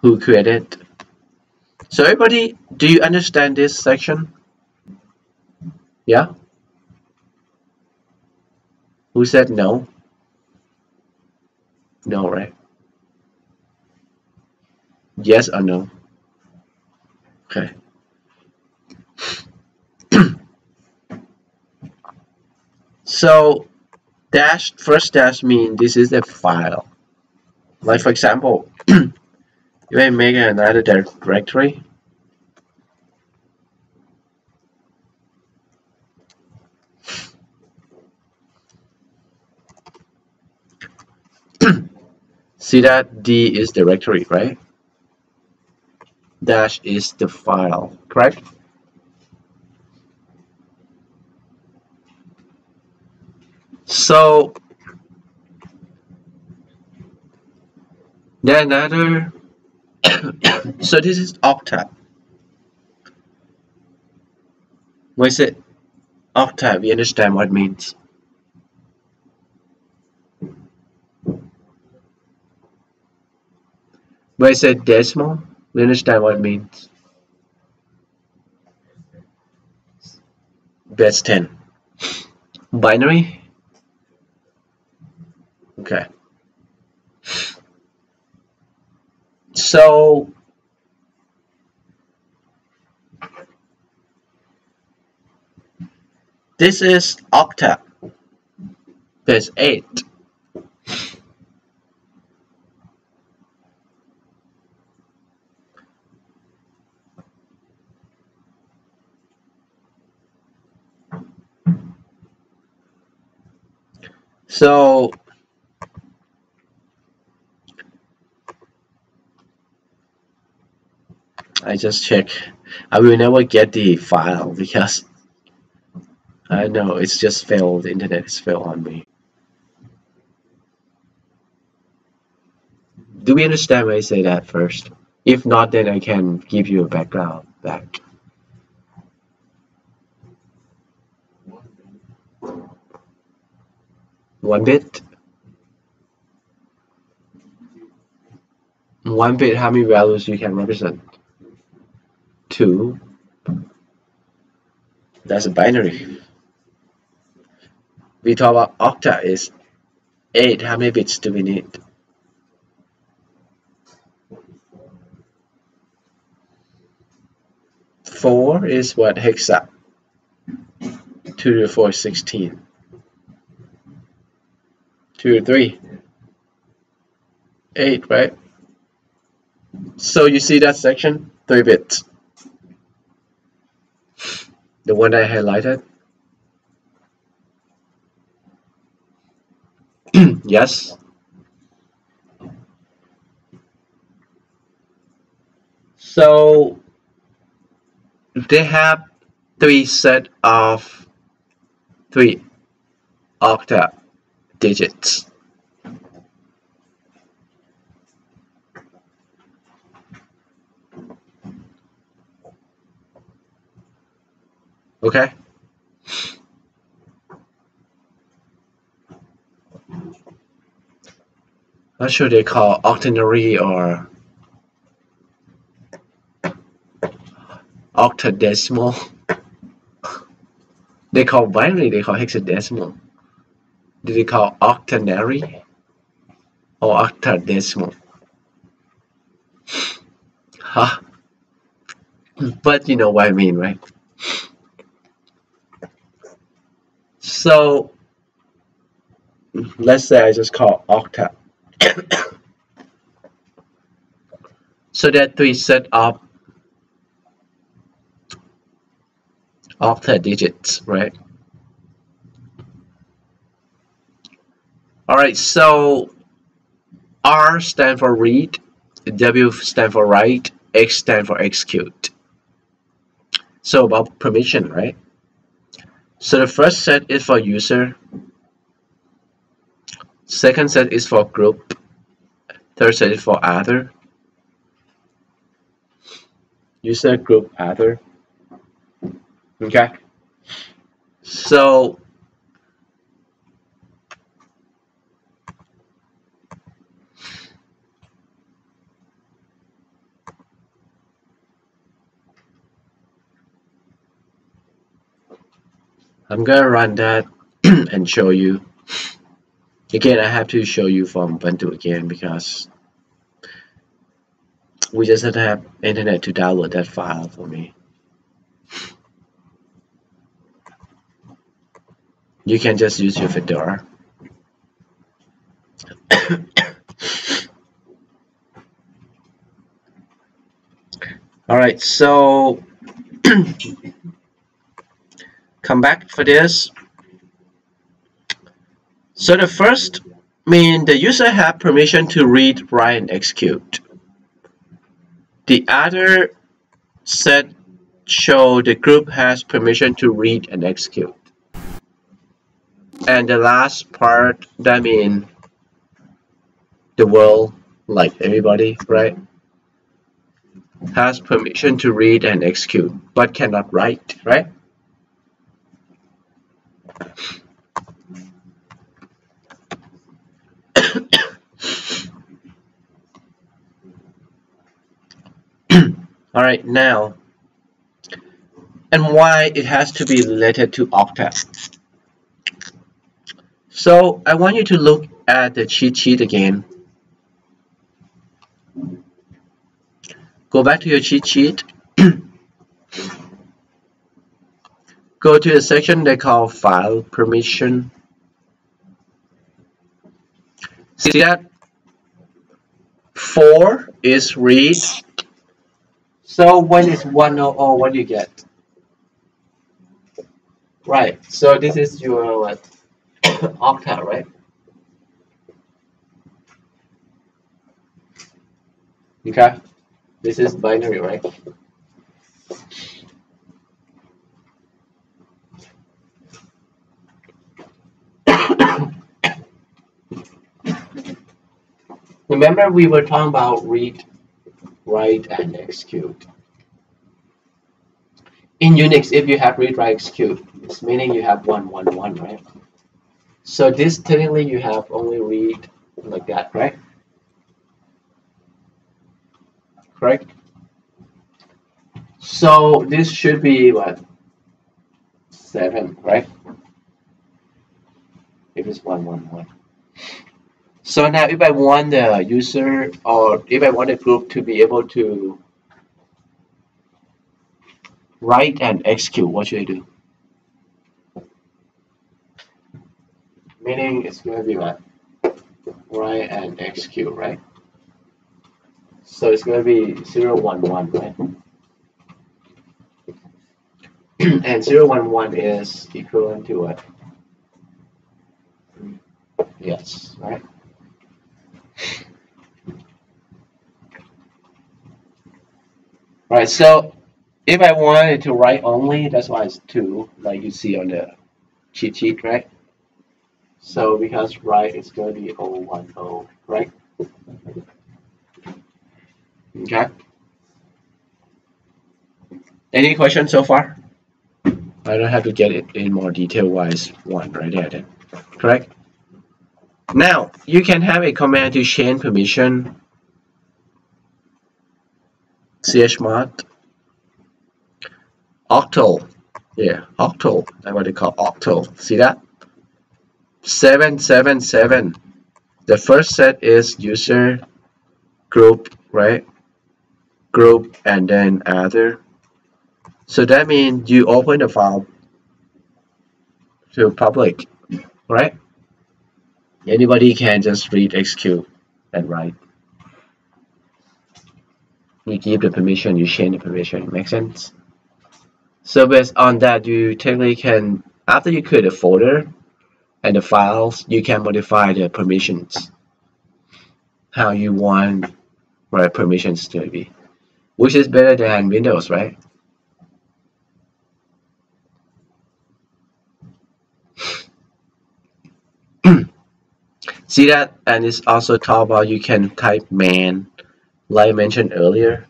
who created. So everybody, do you understand this section? Yeah? Who said no? No, right? Yes or no? Okay. So dash, first dash means this is a file. Like for example, if I make another directory, see that D is directory, right? Dash is the file, correct? So then another, so this is octet. When I say octet, we understand what it means. When I say decimal, we understand what it means. That's 10. Binary? Okay. So this is octet. That's 8. So I just check. I will never get the file because I know it's just failed. The internet has failed on me. Do we understand when I say that first? If not, then I can give you a background back. One bit. One bit, how many values you can represent? 2. That's a binary. We talk about octet is 8. How many bits do we need? 4 is what? Hexa. 2 to the 4 is 16. 2 to 3. 8, right? So you see that section? 3 bits. The one I highlighted? Yes. So they have 3 set of 3 octet digits. Okay? What should they call octenary or octadecimal? They call binary, they call hexadecimal. Do they call octenary or octadecimal? Huh? But you know what I mean, right? So let's say I just call octet. So there are 3 set of octet digits, right? Alright, so R stand for read, W stand for write, X stand for execute. So about permission, right? So the first set is for user, second set is for group, third set is for other, user, group, other. Okay, so I'm gonna run that and show you. Again, I have to show you from Ubuntu again because we just don't have internet to download that file for me. You can just use your Fedora. Alright, so come back for this. So the first mean the user have permission to read, write, and execute. The other set show the group has permission to read and execute. And the last part, that means the world, like everybody, right, has permission to read and execute, but cannot write, right? All right, now, and why it has to be related to octet. So I want you to look at the cheat sheet again. Go back to your cheat sheet. Go to the section they call file permission. See that 4 is read. So when it's 100, what do you get? Right. So this is your what? Octet, right? Okay. This is binary, right? Remember we were talking about read, write, and execute. In Unix, if you have read, write, execute, it's meaning you have 111, right? So this technically you have only read like that, right? Correct? So this should be what? 7, right? If it's 111. So now if I want the user or if I want the group to be able to write and execute, what should I do? Meaning it's going to be what? Write and execute, right? So it's going to be 011, right? And 011 is equivalent to what? Yes, right? Right, so if I wanted to write only, that's why it's 2, like you see on the cheat sheet, right? So because write is going to be 010, right? Okay. Any questions so far? I don't have to get it in more detail wise. 1 right there then. Correct? Now, you can have a command to change permission. Chmod. Octal. Yeah, octal. That's what they call octal. See that? 777. The first set is user, group, right? Group and then other. So that means you open the file to public, right? Anybody can just read, execute, and write. You give the permission, you change the permission. Make sense? So based on that, you technically can, after you create a folder and the files, you can modify the permissions. How you want right permissions to be. Which is better than Windows, right? See that? And it's also talk about you can type man, like I mentioned earlier.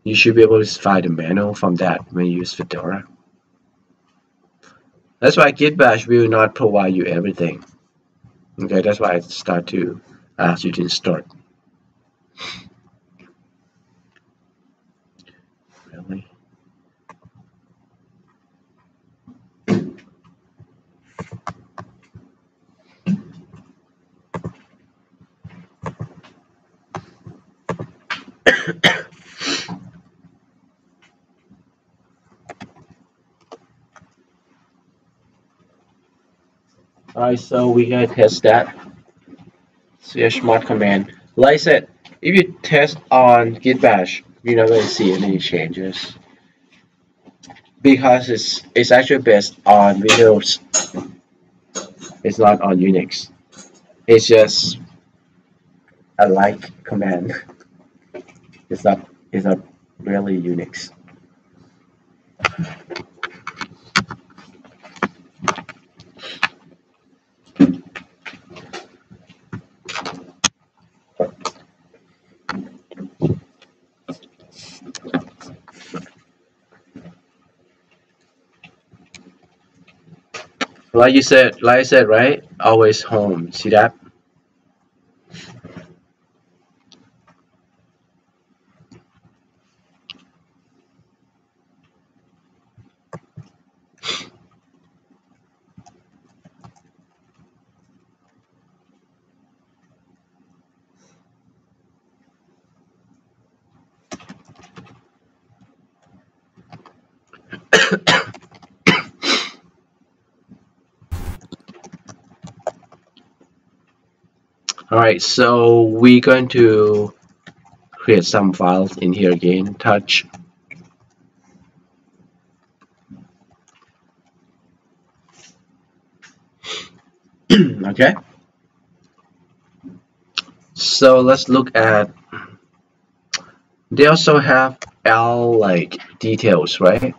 You should be able to find the manual from that when you use Fedora. That's why Git Bash will not provide you everything. Okay, that's why I start to ask you to install. Really? Alright, so we gotta test that. chmod command. Like I said, if you test on git bash, you're not gonna see any changes because it's actually based on Windows. It's not on Unix. It's just a like command. It's not really Unix. Like I said, right? Always home. See that? All right, so we're going to create some files in here again. Touch. Okay. So let's look at. They also have L like details, right?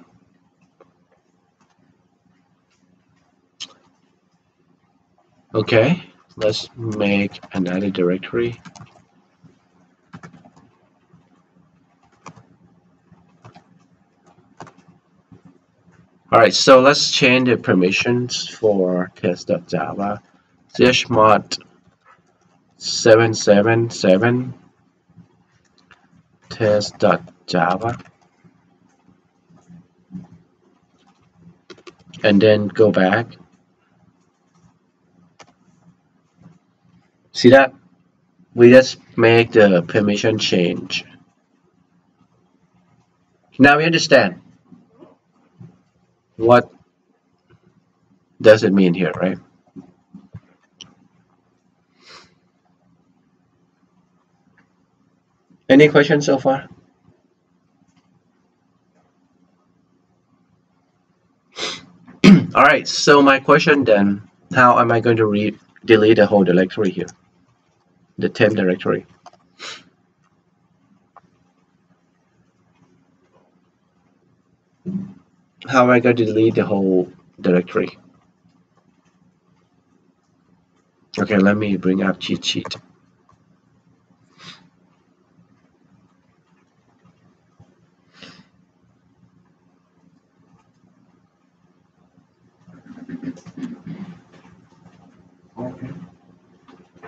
Okay. Let's make another directory. All right, so let's change the permissions for test.java. chmod 777 test.java, and then go back. See that? We just make the permission change. Now we understand what does it mean here, right? Any questions so far? All right, so my question then, how am I going to delete the whole directory here? The temp directory. How am I going to delete the whole directory? Okay, let me bring up cheat sheet.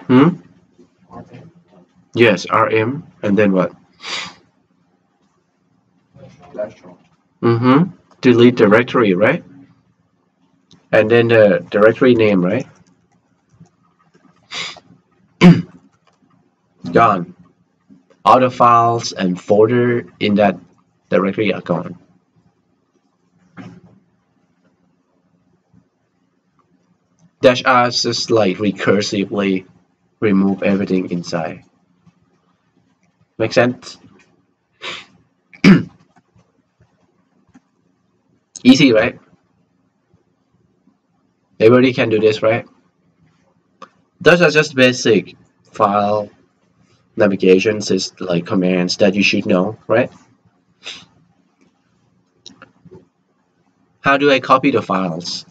Hmm? Yes, RM, and then what? Mm-hmm. Delete directory, right? And then the directory name, right? Gone. All the files and folder in that directory are gone. Dash R is just like recursively remove everything inside. Make sense? Easy, right? Everybody can do this, right? Those are just basic file navigations, is like commands that you should know, right? How do I copy the files?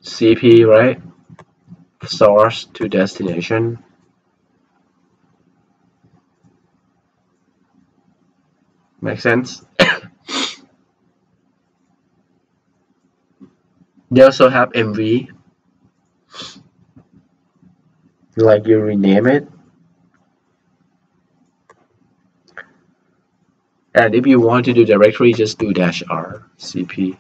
CP, right? Source to destination. Make sense? They also have MV, like you rename it. And if you want to do directory, just do -r cp.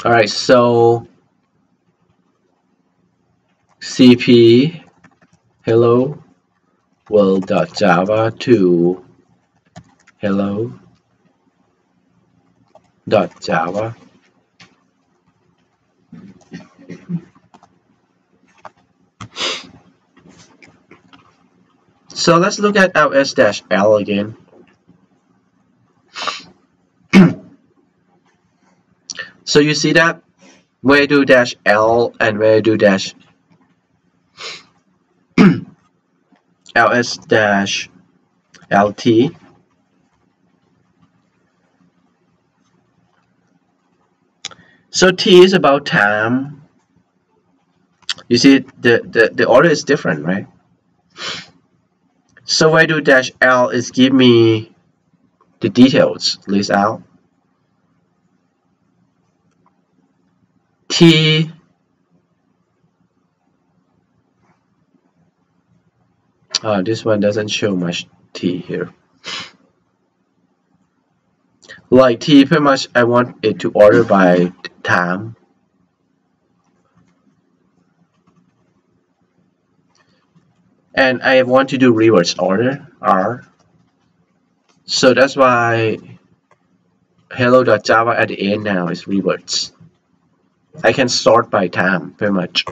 All right, so cp hello world.java to hello.java. So let's look at ls-l again. So you see that where do dash L and where do dash ls dash lt. So T is about time. You see the order is different, right? So where do dash L is give me the details, list out. T this one doesn't show much T here. Like T pretty much I want it to order by time. And I want to do reverse order R. So that's why hello.java at the end now is reverse. I can sort by time pretty much.